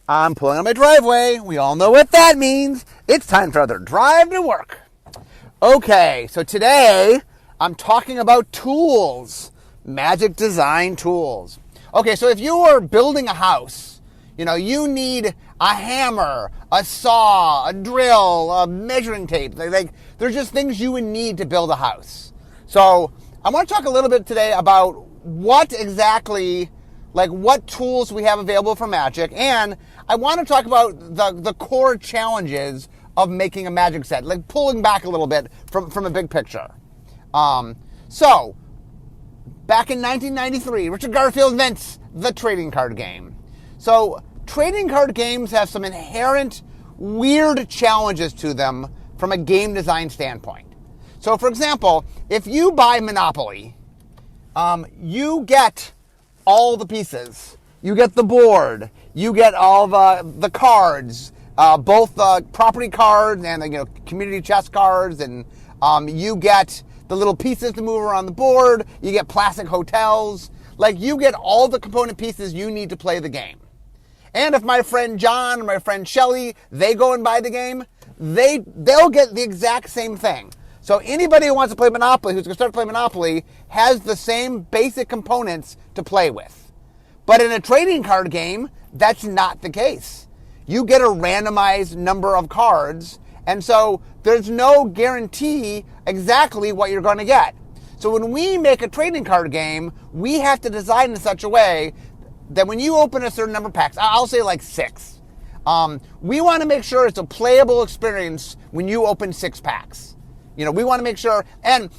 I'm pulling on my driveway. We all know what that means. It's time for another drive to work. Okay, so today I'm talking about tools, magic design tools. Okay, so if you are building a house, you need a hammer, a saw, a drill, a measuring tape. There's just things you would need to build a house. So I want to talk a little bit today about what tools we have available for magic, and I want to talk about the core challenges of making a magic set, like pulling back a little bit from a big picture. So, back in 1993, Richard Garfield invents the trading card game. So, trading card games have some inherent weird challenges to them from a game design standpoint. So, for example, if you buy Monopoly, you get all the pieces. You get the board. You get all the cards, both the property cards and the community chest cards, and you get the little pieces to move around the board. You get plastic hotels. You get all the component pieces you need to play the game. And if my friend John or my friend Shelly, they go and buy the game, they'll get the exact same thing. So anybody who wants to play Monopoly, who's going to start playing Monopoly, has the same basic components to play with. But in a trading card game, that's not the case. You get a randomized number of cards, and so there's no guarantee exactly what you're going to get. So when we make a trading card game, we have to design in such a way that when you open a certain number of packs, I'll say 6, we want to make sure it's a playable experience when you open 6 packs. We want to make sure, and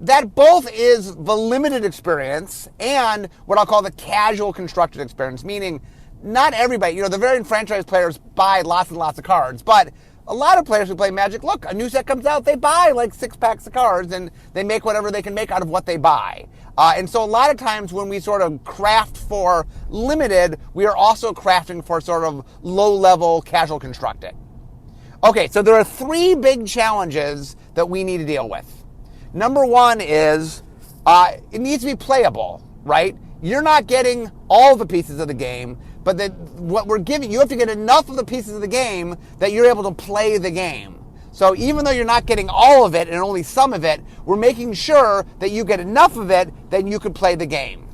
that both is the limited experience and what I'll call the casual constructed experience, meaning not everybody, the very franchise players buy lots and lots of cards, but a lot of players who play Magic, look, a new set comes out, they buy 6 packs of cards and they make whatever they can make out of what they buy. And so a lot of times when we sort of craft for limited, we are also crafting for sort of low-level casual constructed. Okay, so there are 3 big challenges that we need to deal with. Number 1 is it needs to be playable, right? You're not getting all the pieces of the game, but what we're giving, you have to get enough of the pieces of the game that you're able to play the game. So even though you're not getting all of it and only some of it, we're making sure that you get enough of it that you can play the game.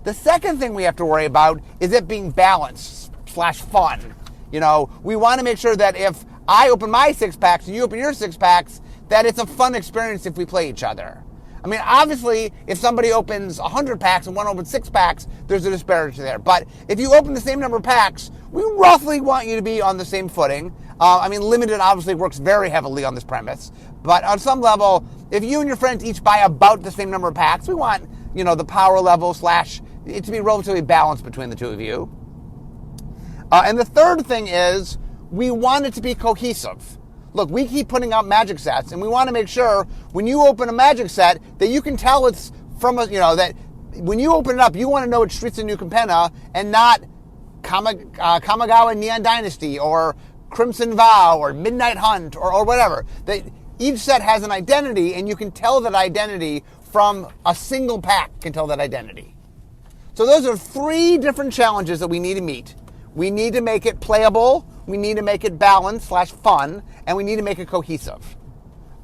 The second thing we have to worry about is it being balanced / fun. We want to make sure that if I open my 6 packs and you open your 6 packs, that it's a fun experience if we play each other. I mean, obviously, if somebody opens 100 packs and one opens 6 packs, there's a disparity there. But if you open the same number of packs, we roughly want you to be on the same footing. Limited obviously works very heavily on this premise. But on some level, if you and your friends each buy about the same number of packs, we want, the power level / it to be relatively balanced between the two of you. And the third thing is, we want it to be cohesive. Look, we keep putting out magic sets, and we want to make sure when you open a magic set that you can tell it's from that when you open it up, you want to know it's Streets of New Capenna and not Kamigawa Neon Dynasty or Crimson Vow or Midnight Hunt or whatever. That each set has an identity, and you can tell that identity from a single pack can tell that identity. So those are 3 different challenges that we need to meet. We need to make it playable, we need to make it balanced / fun, and we need to make it cohesive.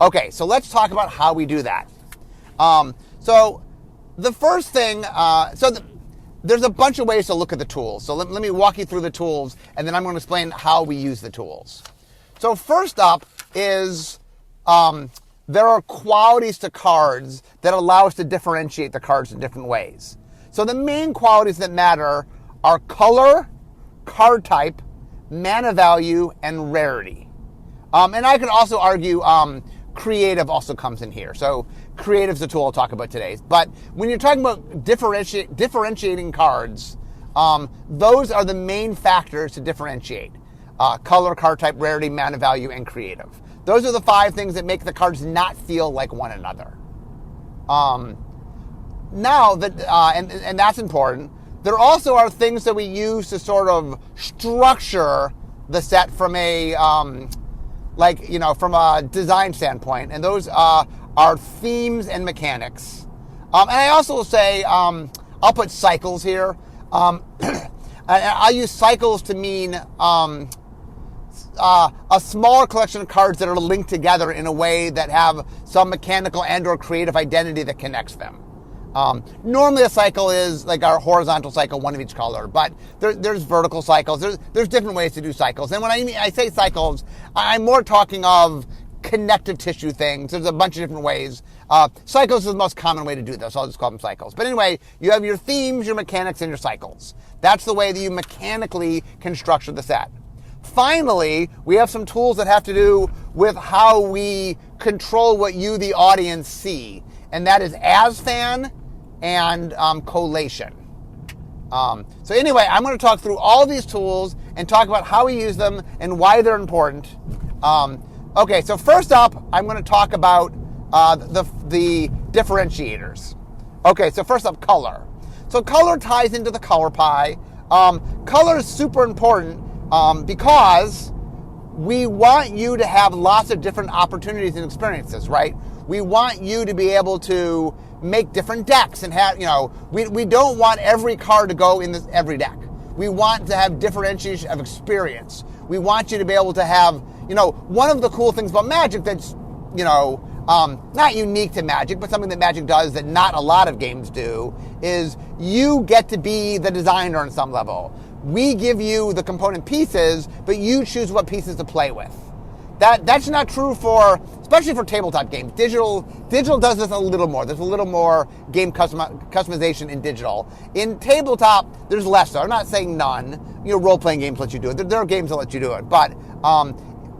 Okay, so let's talk about how we do that. So the first thing, there's a bunch of ways to look at the tools. So let me walk you through the tools, and then I'm going to explain how we use the tools. So first up is there are qualities to cards that allow us to differentiate the cards in different ways. So the main qualities that matter are color, card type, mana value, and rarity. And I could also argue creative also comes in here. So creative's a tool I'll talk about today. But when you're talking about differentiating cards, those are the main factors to differentiate. Color, card type, rarity, mana value, and creative. Those are the 5 things that make the cards not feel like one another. Now that and that's important. There also are things that we use to sort of structure the set from a from a design standpoint, and those are themes and mechanics. And I also say I'll put cycles here. I use cycles to mean a smaller collection of cards that are linked together in a way that have some mechanical and or creative identity that connects them. Normally a cycle is like our horizontal cycle, one of each color, but there's vertical cycles. There's different ways to do cycles. And when I say cycles, I'm more talking of connective tissue things. There's a bunch of different ways. Cycles is the most common way to do this. I'll just call them cycles. But anyway, you have your themes, your mechanics, and your cycles. That's the way that you mechanically can structure the set. Finally, we have some tools that have to do with how we control what you, the audience, see. And that is as-fan and collation. So anyway, I'm going to talk through all these tools and talk about how we use them and why they're important. Okay, so first up, I'm going to talk about the differentiators. Okay, so first up, color. So color ties into the color pie. Color is super important because we want you to have lots of different opportunities and experiences, right? We want you to be able to make different decks and have, we don't want every card to go in every deck. We want to have differentiation of experience. We want you to be able to have, one of the cool things about Magic that's, not unique to Magic, but something that Magic does that not a lot of games do, is you get to be the designer on some level. We give you the component pieces, but you choose what pieces to play with. That's not true especially for tabletop games. Digital does this a little more. There's a little more game customization in digital. In tabletop, there's less so. I'm not saying none. Role-playing games let you do it. There are games that let you do it. But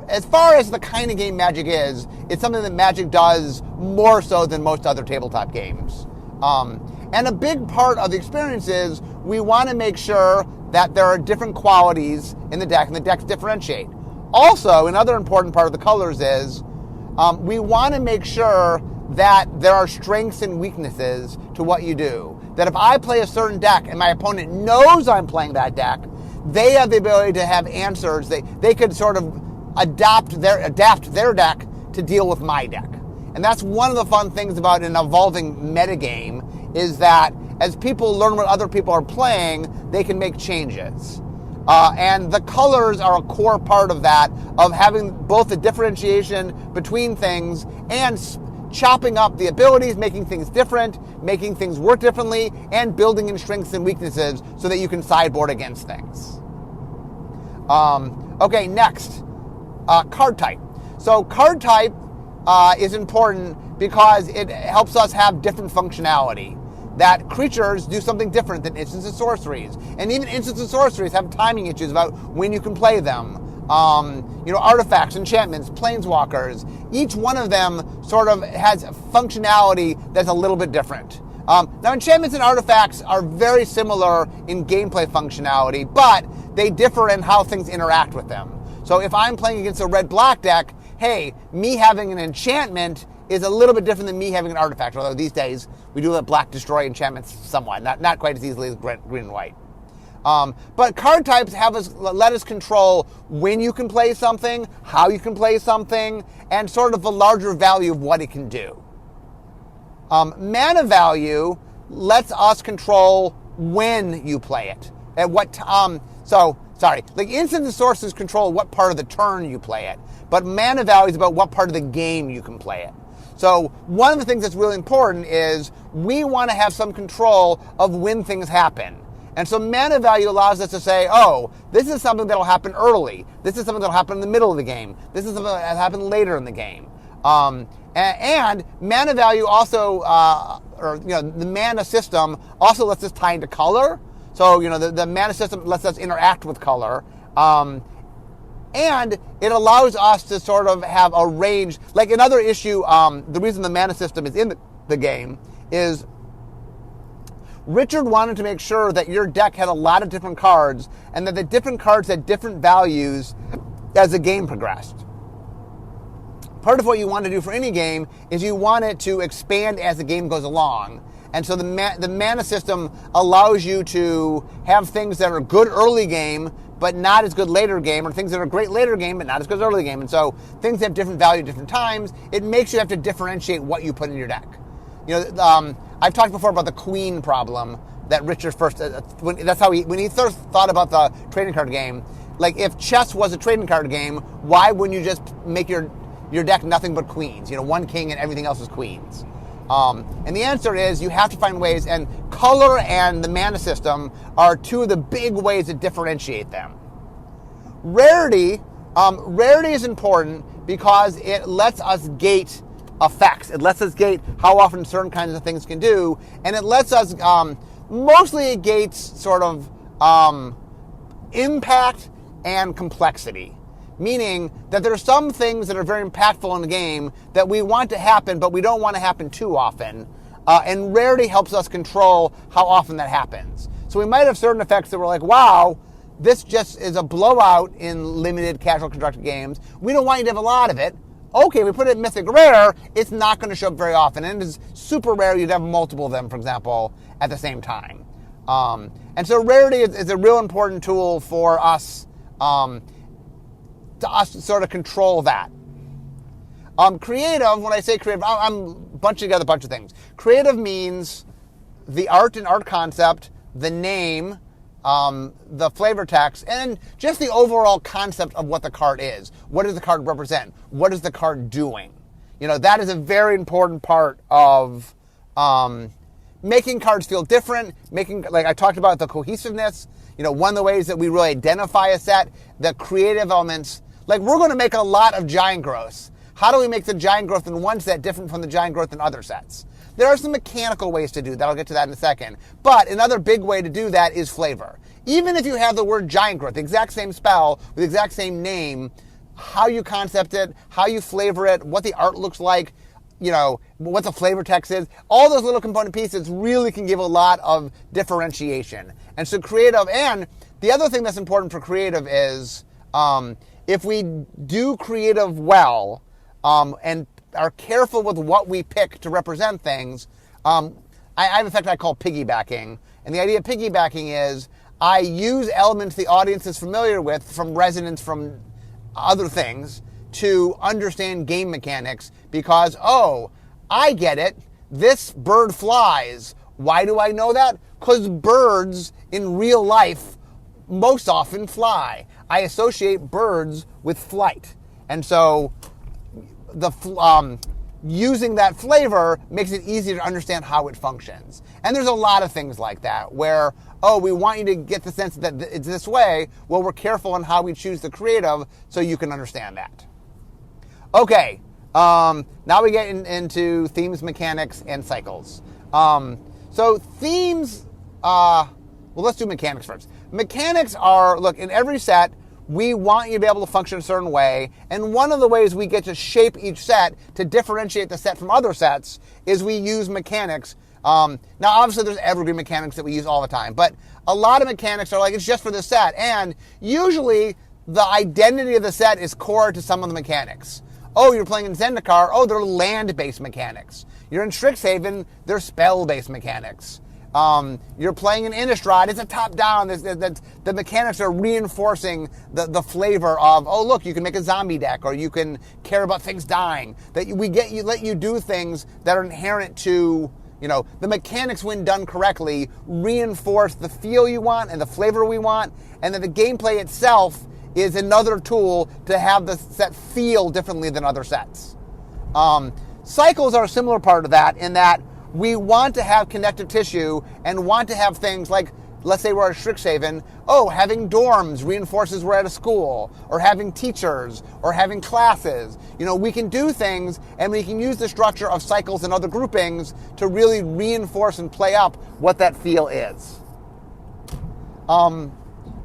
as far as the kind of game Magic is, it's something that Magic does more so than most other tabletop games. And a big part of the experience is we want to make sure that there are different qualities in the deck, and the decks differentiate. Also, another important part of the colors is we want to make sure that there are strengths and weaknesses to what you do. That if I play a certain deck and my opponent knows I'm playing that deck, they have the ability to have answers. They could sort of adapt their deck to deal with my deck. And that's one of the fun things about an evolving metagame, is that as people learn what other people are playing, they can make changes. And the colors are a core part of that, of having both the differentiation between things and chopping up the abilities, making things different, making things work differently, and building in strengths and weaknesses so that you can sideboard against things. Okay, next, card type. So card type is important because it helps us have different functionality. That creatures do something different than instants and sorceries. And even instants and sorceries have timing issues about when you can play them. Artifacts, enchantments, planeswalkers, each one of them sort of has functionality that's a little bit different. Now, enchantments and artifacts are very similar in gameplay functionality, but they differ in how things interact with them. So if I'm playing against a red-black deck, hey, me having an enchantment is a little bit different than me having an artifact, although these days we do let black destroy enchantments somewhat, not quite as easily as green and white. But card types let us control when you can play something, how you can play something, and sort of the larger value of what it can do. Mana value lets us control when you play it. At what like instants and sorceries control what part of the turn you play it, but mana value is about what part of the game you can play it. So one of the things that's really important is we want to have some control of when things happen. And so mana value allows us to say, oh, this is something that'll happen early. This is something that'll happen in the middle of the game. This is something that'll happen later in the game. And mana value also, the mana system also lets us tie into color. So, the mana system lets us interact with color. And it allows us to sort of have a range. Like another issue, the reason the mana system is in the game is Richard wanted to make sure that your deck had a lot of different cards and that the different cards had different values as the game progressed. Part of what you want to do for any game is you want it to expand as the game goes along. And so the mana system allows you to have things that are good early game, but not as good later game, or things that are great later game, but not as good early game. And so things have different value at different times. It makes you have to differentiate what you put in your deck. I've talked before about the queen problem that Richard first, that's how when he first thought about the trading card game, like if chess was a trading card game, why wouldn't you just make your deck nothing but queens? One king and everything else is queens. And the answer is you have to find ways, and color and the mana system are two of the big ways to differentiate them. Rarity is important because it lets us gate effects. It lets us gate how often certain kinds of things can do, and it lets us, mostly it gates sort of impact and complexity. Meaning that there are some things that are very impactful in the game that we want to happen, but we don't want to happen too often. And rarity helps us control how often that happens. So we might have certain effects that we're like, wow, this just is a blowout in limited casual constructed games. We don't want you to have a lot of it. Okay, we put it in Mythic Rare, it's not going to show up very often. And it's super rare you'd have multiple of them, for example, at the same time. And so rarity is a real important tool for us to sort of control that. Creative, when I say creative, I'm bunching together a bunch of things. Creative means the art and art concept, the name, the flavor text, and just the overall concept of what the card is. What does the card represent? What is the card doing? That is a very important part of making cards feel different, like I talked about, the cohesiveness. One of the ways that we really identify a set, the creative elements. Like, we're going to make a lot of giant growths. How do we make the giant growth in one set different from the giant growth in other sets? There are some mechanical ways to do that. I'll get to that in a second. But another big way to do that is flavor. Even if you have the word giant growth, the exact same spell, with the exact same name, how you concept it, how you flavor it, what the art looks like, what the flavor text is, all those little component pieces really can give a lot of differentiation. And so creative, and the other thing that's important for creative is, if we do creative well, and are careful with what we pick to represent things, I have a fact I call piggybacking. And the idea of piggybacking is I use elements the audience is familiar with from resonance from other things to understand game mechanics because, oh, I get it. This bird flies. Why do I know that? Because birds in real life most often fly. I associate birds with flight. And so using that flavor makes it easier to understand how it functions. And there's a lot of things like that where, oh, we want you to get the sense that it's this way. Well, we're careful on how we choose the creative so you can understand that. Okay, now we get into themes, mechanics, and cycles. So themes, well, let's do mechanics first. Mechanics are, look, in every set, we want you to be able to function a certain way, and one of the ways we get to shape each set to differentiate the set from other sets is we use mechanics. Now, obviously, there's evergreen mechanics that we use all the time, but a lot of mechanics are like, it's just for the set, and usually the identity of the set is core to some of the mechanics. Oh, you're playing in Zendikar, oh, they're land-based mechanics. You're in Strixhaven, they're spell-based mechanics. You're playing in Innistrad, it's a top-down. The mechanics are reinforcing the flavor of, oh, look, you can make a zombie deck, or you can care about things dying. That let you do things that are inherent to, the mechanics, when done correctly, reinforce the feel you want and the flavor we want, and then the gameplay itself is another tool to have the set feel differently than other sets. Cycles are a similar part of that in that we want to have connective tissue and want to have things like, let's say we're at Strixhaven, oh, having dorms reinforces we're at a school, or having teachers, or having classes. We can do things, and we can use the structure of cycles and other groupings to really reinforce and play up what that feel is.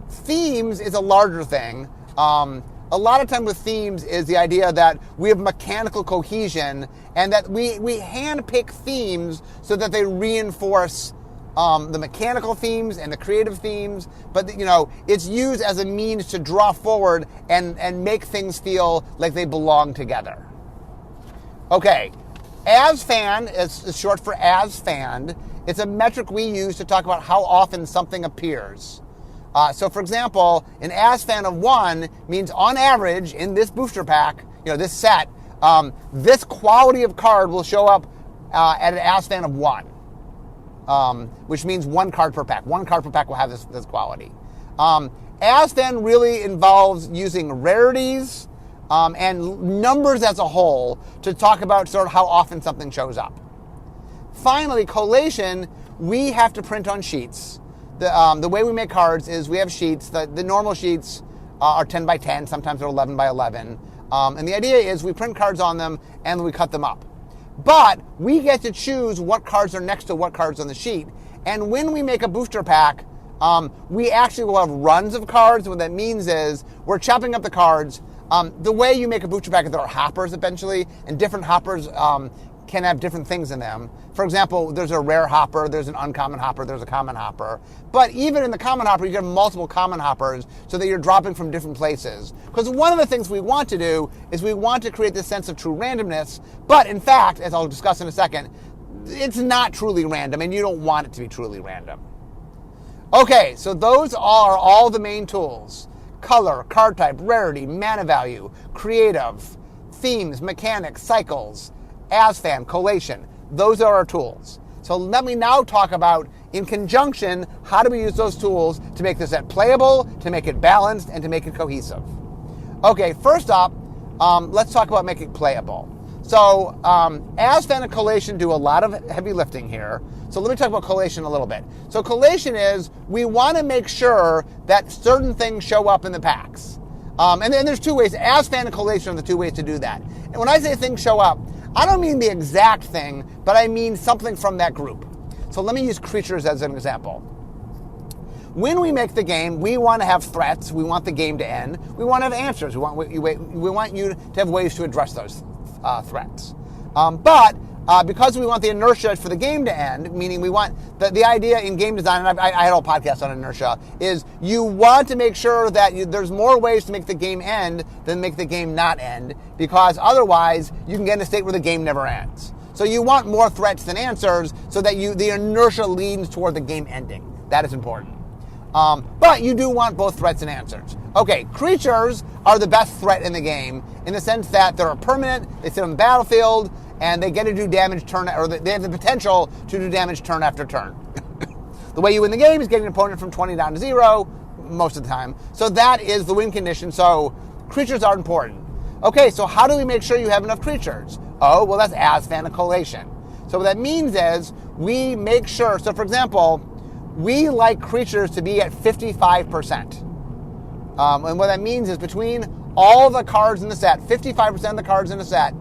Themes is a larger thing. A lot of time with themes is the idea that we have mechanical cohesion and that we handpick themes so that they reinforce the mechanical themes and the creative themes, but it's used as a means to draw forward and make things feel like they belong together. Okay, ASFAN is short for as fanned. It's a metric we use to talk about how often something appears. So, for example, an ASFAN of 1 means on average in this booster pack, this set, this quality of card will show up at an ASFAN of 1. which means 1 card per pack. 1 card per pack will have this quality. ASFAN really involves using rarities and numbers as a whole to talk about sort of how often something shows up. Finally, collation, we have to print on sheets. The way we make cards is we have sheets. The normal sheets are 10 by 10, sometimes they're 11 by 11. And the idea is we print cards on them and we cut them up. But we get to choose what cards are next to what cards on the sheet. And when we make a booster pack, we actually will have runs of cards. What that means is we're chopping up the cards. The way you make a booster pack is there are hoppers eventually, and different hoppers can have different things in them. For example, there's a rare hopper, there's an uncommon hopper, there's a common hopper. But even in the common hopper, you get multiple common hoppers so that you're dropping from different places. Because one of the things we want to do is we want to create this sense of true randomness. But in fact, as I'll discuss in a second, it's not truly random, and you don't want it to be truly random. Okay, so those are all the main tools. Color, card type, rarity, mana value, creative, themes, mechanics, cycles, ASFAN, collation. Those are our tools. So let me now talk about, in conjunction, how do we use those tools to make the set playable, to make it balanced, and to make it cohesive. Okay, first up, let's talk about making it playable. So ASFAN and collation do a lot of heavy lifting here. So let me talk about collation a little bit. So collation is we want to make sure that certain things show up in the packs. And then there's 2 ways. ASFAN and collation are the 2 ways to do that. And when I say things show up, I don't mean the exact thing, but I mean something from that group. So let me use creatures as an example. When we make the game, we want to have threats. We want the game to end. We want to have answers. We want you to have ways to address those threats. But because we want the inertia for the game to end, meaning we want the idea in game design, and I had a whole podcast on inertia, is you want to make sure that there's more ways to make the game end than make the game not end, because otherwise you can get in a state where the game never ends. So you want more threats than answers so that the inertia leans toward the game ending. That is important. But you do want both threats and answers. Okay, creatures are the best threat in the game in the sense that they're permanent, they sit on the battlefield, and they get to do damage turn, or they have the potential to do damage turn after turn. The way you win the game is getting an opponent from 20 down to 0 most of the time. So that is the win condition. So creatures are important. Okay, so how do we make sure you have enough creatures? Oh, well, that's ASFAN and collation. So what that means is we make sure, so for example, we like creatures to be at 55%. And what that means is between all the cards in the set, 55% of the cards in the set,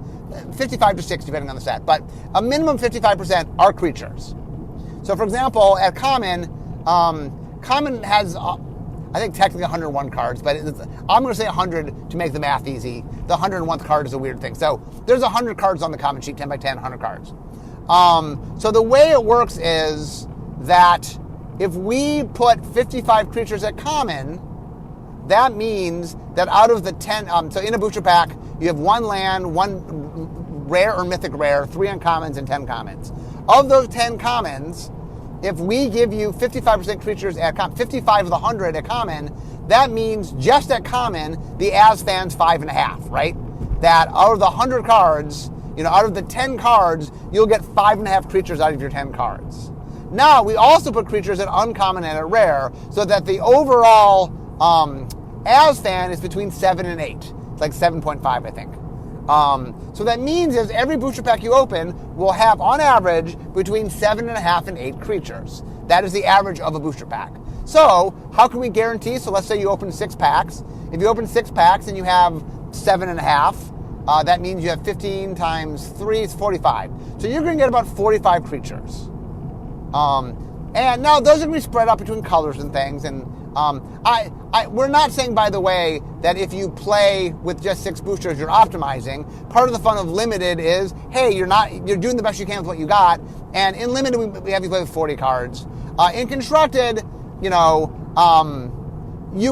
55 to 60 depending on the set, but a minimum 55% are creatures. So for example, at Common, Common has, I think technically 101 cards, but I'm going to say 100 to make the math easy. The 101th card is a weird thing. So there's 100 cards on the Common sheet, 10 by 10, 100 cards. So the way it works is that if we put 55 creatures at Common, that means that out of the 10, so in a booster pack, you have 1 land, 1 rare or mythic rare, 3 uncommons, and 10 commons. Of those 10 commons, if we give you 55% creatures at 55 of the 100 at Common, that means just at Common, the ASFAN's 5.5, right? That out of the 100 cards, out of the 10 cards, you'll get 5.5 creatures out of your 10 cards. Now, we also put creatures at uncommon and at rare, so that the overall ASFAN is between 7 and 8. It's like 7.5, I think. So that means is every booster pack you open will have, on average, between 7.5 and 8 creatures. That is the average of a booster pack. So how can we guarantee? So let's say you open 6 packs. If you open 6 packs and you have 7.5, that means you have 15 times 3 is 45. So you're going to get about 45 creatures. And now those are going to be spread out between colors and things. And we're not saying, by the way, that if you play with just 6 boosters, you're optimizing. Part of the fun of limited is, hey, you're doing the best you can with what you got. And in limited, we have you play with 40 cards. In constructed, you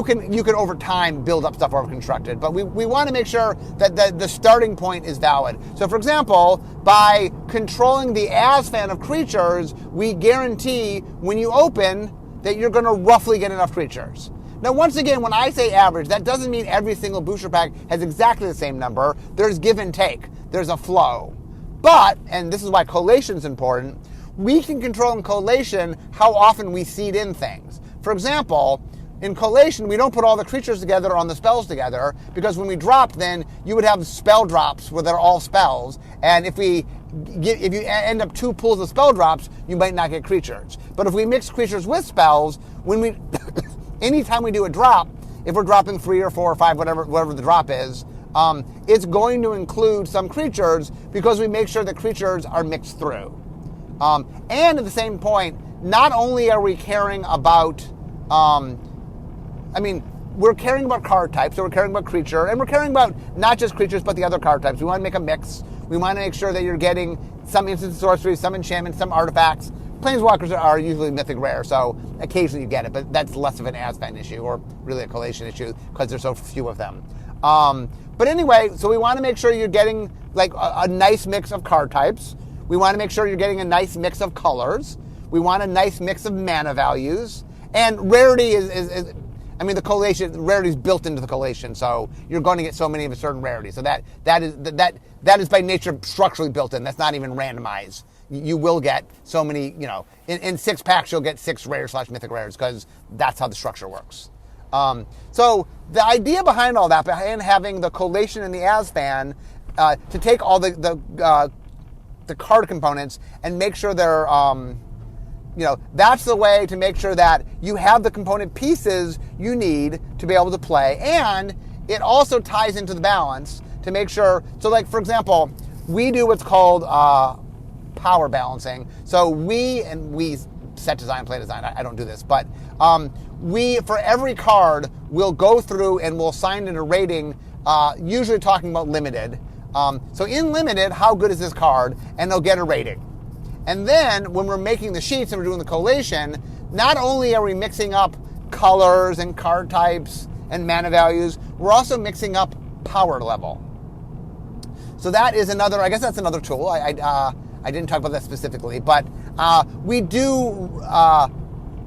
can over time build up stuff over constructed, but we want to make sure that the starting point is valid. So for example, by controlling the ASFAN of creatures, we guarantee when you open that you're going to roughly get enough creatures. Now once again, when I say average, that doesn't mean every single booster pack has exactly the same number. There's give and take. There's a flow. But, and this is why collation is important, we can control in collation how often we seed in things. For example, in collation, we don't put all the creatures together on the spells together, because when we drop, then you would have spell drops where they're all spells. And if you end up 2 pools of spell drops, you might not get creatures. But if we mix creatures with spells, anytime we do a drop, if we're dropping 3 or 4 or 5, whatever the drop is, it's going to include some creatures, because we make sure the creatures are mixed through. And at the same point, not only are we caring about we're caring about card types, so we're caring about creature, and we're caring about not just creatures, but the other card types. We want to make a mix. We want to make sure that you're getting some instant sorcery, some enchantments, some artifacts. Planeswalkers are usually mythic rare, so occasionally you get it, but that's less of an Azvan issue, or really a collation issue, because there's so few of them. But anyway, so we want to make sure you're getting like a nice mix of card types. We want to make sure you're getting a nice mix of colors. We want a nice mix of mana values. And rarity the collation, rarity is built into the collation, so you're going to get so many of a certain rarity. So that is by nature structurally built in. That's not even randomized. You will get so many, in 6 packs you'll get 6 rare/mythic rares, because that's how the structure works. So the idea behind all that, behind having the collation and the Azvan, to take all the card components and make sure they're that's the way to make sure that you have the component pieces you need to be able to play. And it also ties into the balance to make sure, so like, for example, we do what's called power balancing. So we set design, play design, I don't do this, but we, for every card, will go through and we'll assign it a rating, usually talking about limited. So in limited, how good is this card? And they'll get a rating. And then when we're making the sheets and we're doing the collation, not only are we mixing up colors and card types and mana values, we're also mixing up power level. So that is I guess that's another tool. I didn't talk about that specifically, but we do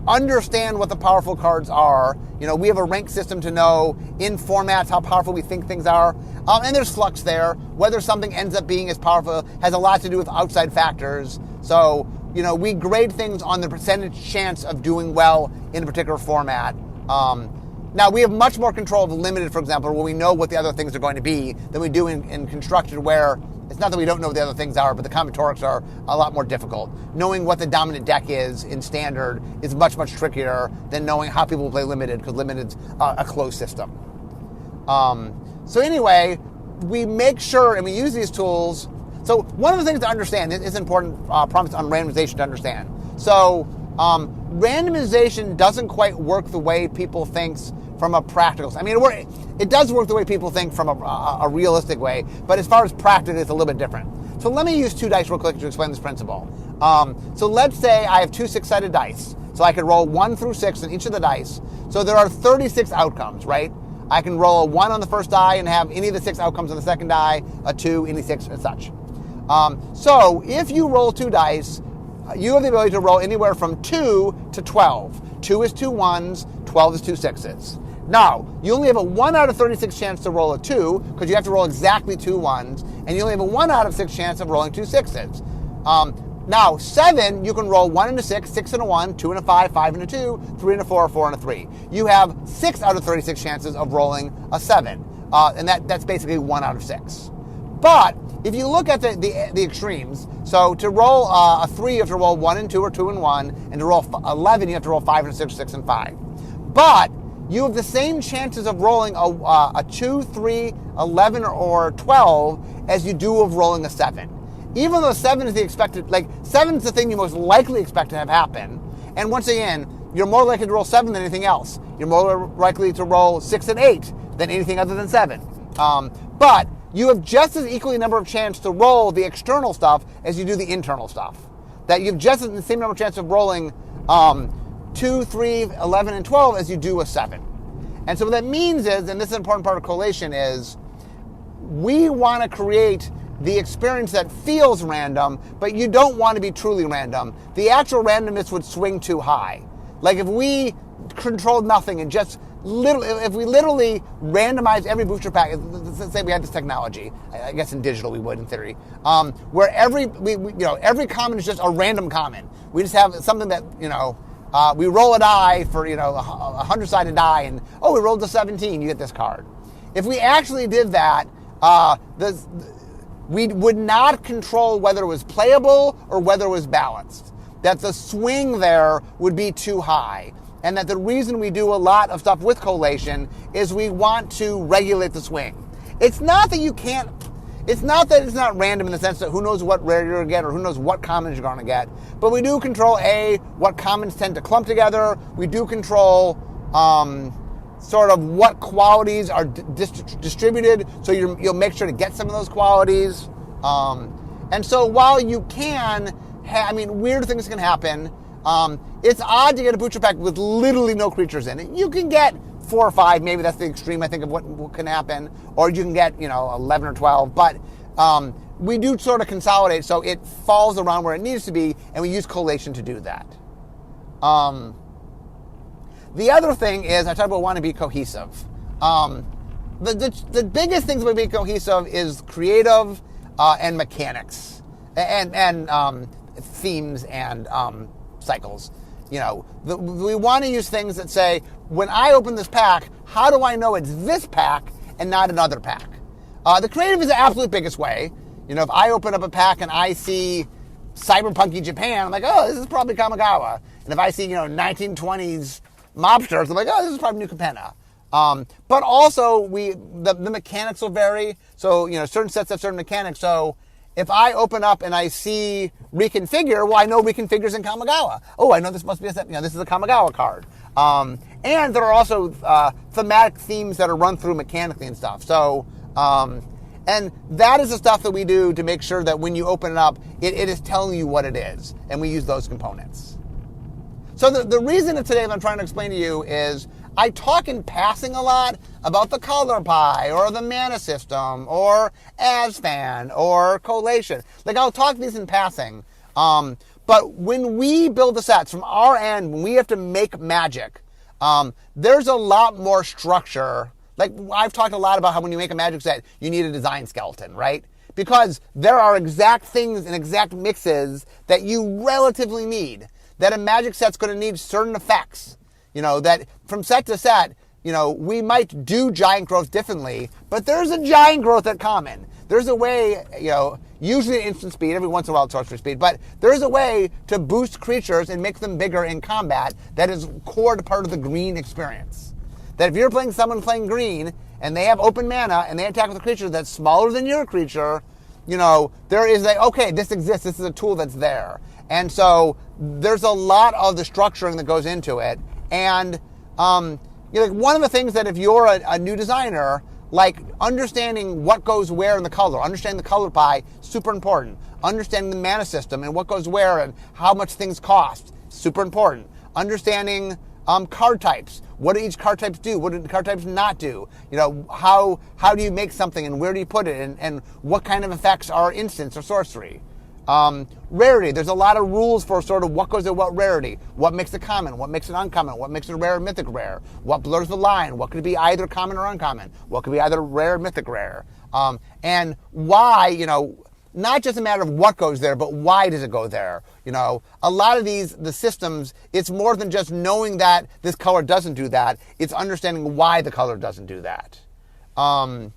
understand what the powerful cards are. We have a rank system to know in formats how powerful we think things are. And there's flux there. Whether something ends up being as powerful has a lot to do with outside factors. So, we grade things on the percentage chance of doing well in a particular format. Now, we have much more control of limited, for example, where we know what the other things are going to be than we do in constructed, where it's not that we don't know what the other things are, but the combinatorics are a lot more difficult. Knowing what the dominant deck is in standard is much, much trickier than knowing how people play limited, because limited's a closed system. So anyway, we make sure, and we use these tools. So one of the things to understand, it is important, promise on randomization to understand. So randomization doesn't quite work the way people think from a practical. It does work the way people think from a realistic way, but as far as practice, it's a little bit different. So let me use 2 dice real quick to explain this principle. So let's say I have 2 6-sided dice. So I could roll 1 through 6 in each of the dice. So there are 36 outcomes, right? I can roll a 1 on the first die and have any of the 6 outcomes on the second die, a 2, any 6, and such. So if you roll 2 dice, you have the ability to roll anywhere from 2 to 12. 2 is 2 1s, 12 is 2 6s. Now, you only have a 1 out of 36 chance to roll a 2, because you have to roll exactly 2 1s, and you only have a 1 out of 6 chance of rolling 2 6s. Now, 7, you can roll 1 and a 6, 6 and a 1, 2 and a 5, 5 and a 2, 3 and a 4, 4 and a 3. You have 6 out of 36 chances of rolling a 7, and that's basically 1 out of 6. But if you look at the extremes, so to roll a 3, you have to roll 1 and 2 or 2 and 1, and to roll 11, you have to roll 5 and 6, 6 and 5. But you have the same chances of rolling a 2, 3, 11, or 12 as you do of rolling a 7. Even though 7 is the expected, 7 is the thing you most likely expect to have happen. And once again, you're more likely to roll 7 than anything else. You're more likely to roll 6 and 8 than anything other than 7. But you have just as equally number of chance to roll the external stuff as you do the internal stuff. That you have just the same number of chance of rolling 2, 3, 11, and 12 as you do a 7. And so what that means is, and this is an important part of collation, is we want to create the experience that feels random, but you don't want to be truly random. The actual randomness would swing too high. Like if we controlled nothing and just if we literally randomized every booster pack, let's say we had this technology. I guess in digital we would, in theory, where every common is just a random common. We just have something that we roll a die for a 100-sided die, and we rolled a 17. You get this card. If we actually did that, we would not control whether it was playable or whether it was balanced. That the swing there would be too high. And that the reason we do a lot of stuff with collation is we want to regulate the swing. It's not that it's not random in the sense that who knows what rare you're going to get or who knows what commons you're going to get. But we do control, what commons tend to clump together. We do control sort of what qualities are distributed, so you'll make sure to get some of those qualities. And so while you can, weird things can happen. It's odd to get a booster pack with literally no creatures in it. You can get 4 or 5, maybe that's the extreme I think of what can happen, or you can get 11 or 12. But we do sort of consolidate so it falls around where it needs to be, and we use collation to do that. The other thing is I talk about wanting to be cohesive. The biggest things about being cohesive is creative and mechanics and themes and cycles. We want to use things that say, when I open this pack, how do I know it's this pack and not another pack? The creative is the absolute biggest way. If I open up a pack and I see cyberpunky Japan, I'm like, oh, this is probably Kamigawa. And if I see 1920s mobsters, I'm like, oh, this is probably New Capenna. But also the mechanics will vary. So certain sets have certain mechanics. So if I open up and I see Reconfigure, well, I know Reconfigure's in Kamigawa. Oh, I know this must be a set. This is a Kamigawa card. And there are also thematic themes that are run through mechanically and stuff. So, and that is the stuff that we do to make sure that when you open it up, it is telling you what it is. And we use those components. So the reason that today I'm trying to explain to you is I talk in passing a lot about the color pie or the mana system or ASFAN or collation. Like, I'll talk these in passing. But when we build the sets from our end, when we have to make magic, there's a lot more structure. Like, I've talked a lot about how when you make a magic set, you need a design skeleton, right? Because there are exact things and exact mixes that you relatively need. That a magic set's going to need certain effects. That from set to set, we might do giant growth differently, but there's a giant growth at common. There's a way, usually at instant speed, every once in a while at sorcery speed, but there's a way to boost creatures and make them bigger in combat that is core to part of the green experience. That if you're playing someone playing green and they have open mana and they attack with a creature that's smaller than your creature, there is okay, this exists, this is a tool that's there. And so there's a lot of the structuring that goes into it. And one of the things that if you're a new designer, like understanding what goes where in the color, understanding the color pie, super important. Understanding the mana system and what goes where and how much things cost, super important. Understanding card types. What do each card types do? What do the card types not do? How do you make something and where do you put it and what kind of effects are instants or sorcery? Rarity. There's a lot of rules for sort of what goes at what rarity. What makes it common? What makes it uncommon? What makes it rare or mythic rare? What blurs the line? What could be either common or uncommon? What could be either rare or mythic rare? And why, not just a matter of what goes there, but why does it go there? A lot of the systems, it's more than just knowing that this color doesn't do that. It's understanding why the color doesn't do that. And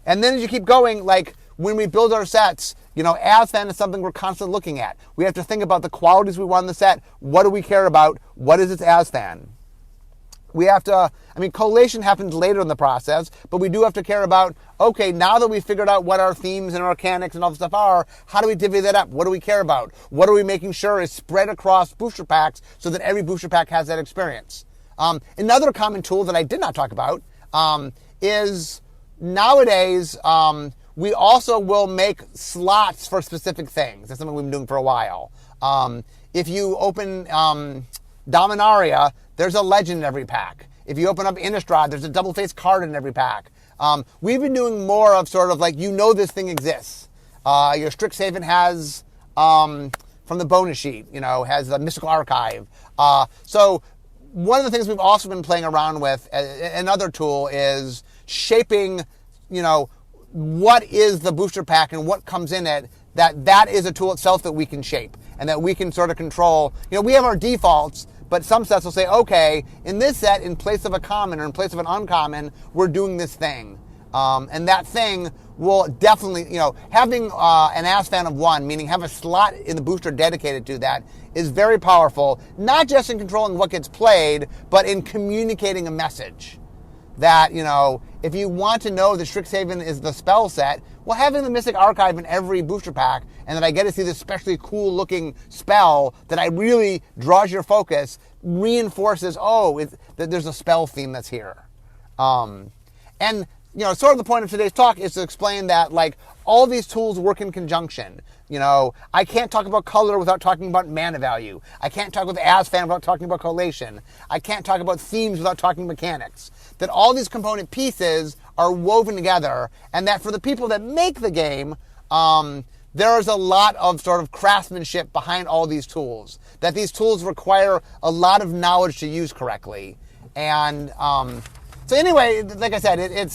then as you keep going, like when we build our sets, ASFAN is something we're constantly looking at. We have to think about the qualities we want in the set. What do we care about? What is its ASFAN? We have to, collation happens later in the process, but we do have to care about, okay, now that we've figured out what our themes and our mechanics and all the stuff are, how do we divvy that up? What do we care about? What are we making sure is spread across booster packs so that every booster pack has that experience? Another common tool that I did not talk about is nowadays, we also will make slots for specific things. That's something we've been doing for a while. If you open Dominaria, there's a legend in every pack. If you open up Innistrad, there's a double-faced card in every pack. We've been doing more of sort of like, this thing exists. Your Strixhaven has, from the bonus sheet, has the Mystical Archive. So one of the things we've also been playing around with, another tool, is shaping, what is the booster pack and what comes in it, that is a tool itself that we can shape and that we can sort of control. We have our defaults, but some sets will say, okay, in this set, in place of a common or in place of an uncommon, we're doing this thing. And that thing will definitely, having an ASFAN of 1, meaning have a slot in the booster dedicated to that, is very powerful, not just in controlling what gets played, but in communicating a message. That, if you want to know that Strixhaven is the spell set, well, having the Mystic Archive in every booster pack, and that I get to see this especially cool looking spell that I really draws your focus, reinforces, that there's a spell theme that's here. And sort of the point of today's talk is to explain that, all these tools work in conjunction. I can't talk about color without talking about mana value. I can't talk with ASFAN without talking about collation. I can't talk about themes without talking mechanics. That all these component pieces are woven together, and that for the people that make the game, there is a lot of sort of craftsmanship behind all these tools. That these tools require a lot of knowledge to use correctly. And so anyway, like I said,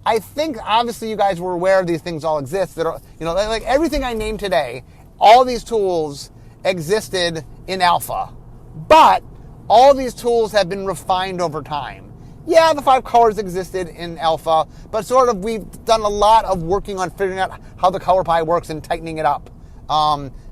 I think obviously you guys were aware these things all exist. That are, like everything I named today, all these tools existed in alpha, but all these tools have been refined over time. Yeah, the 5 colors existed in alpha, but sort of we've done a lot of working on figuring out how the color pie works and tightening it up.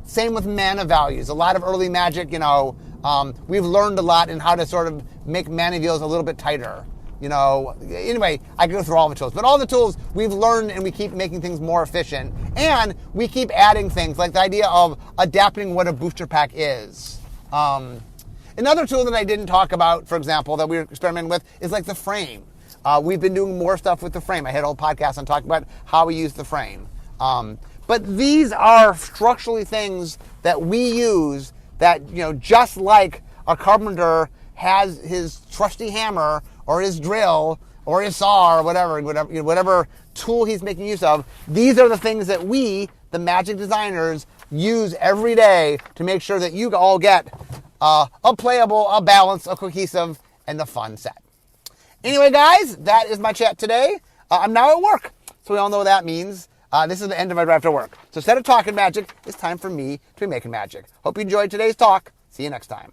Same with mana values. A lot of early Magic, we've learned a lot in how to sort of make mana deals a little bit tighter. Anyway, I can go through all the tools. But all the tools we've learned, and we keep making things more efficient. And we keep adding things, like the idea of adapting what a booster pack is. Another tool that I didn't talk about, for example, that we're experimenting with is like the frame. We've been doing more stuff with the frame. I had a whole podcast on talking about how we use the frame. But these are structurally things that we use that, just like a carpenter has his trusty hammer or his drill or his saw or whatever tool he's making use of, these are the things that we, the Magic designers, use every day to make sure that you all get a playable, a balanced, a cohesive, and a fun set. Anyway, guys, that is my chat today. I'm now at work, so we all know what that means. This is the end of my drive to work. So instead of talking Magic, it's time for me to be making Magic. Hope you enjoyed today's talk. See you next time.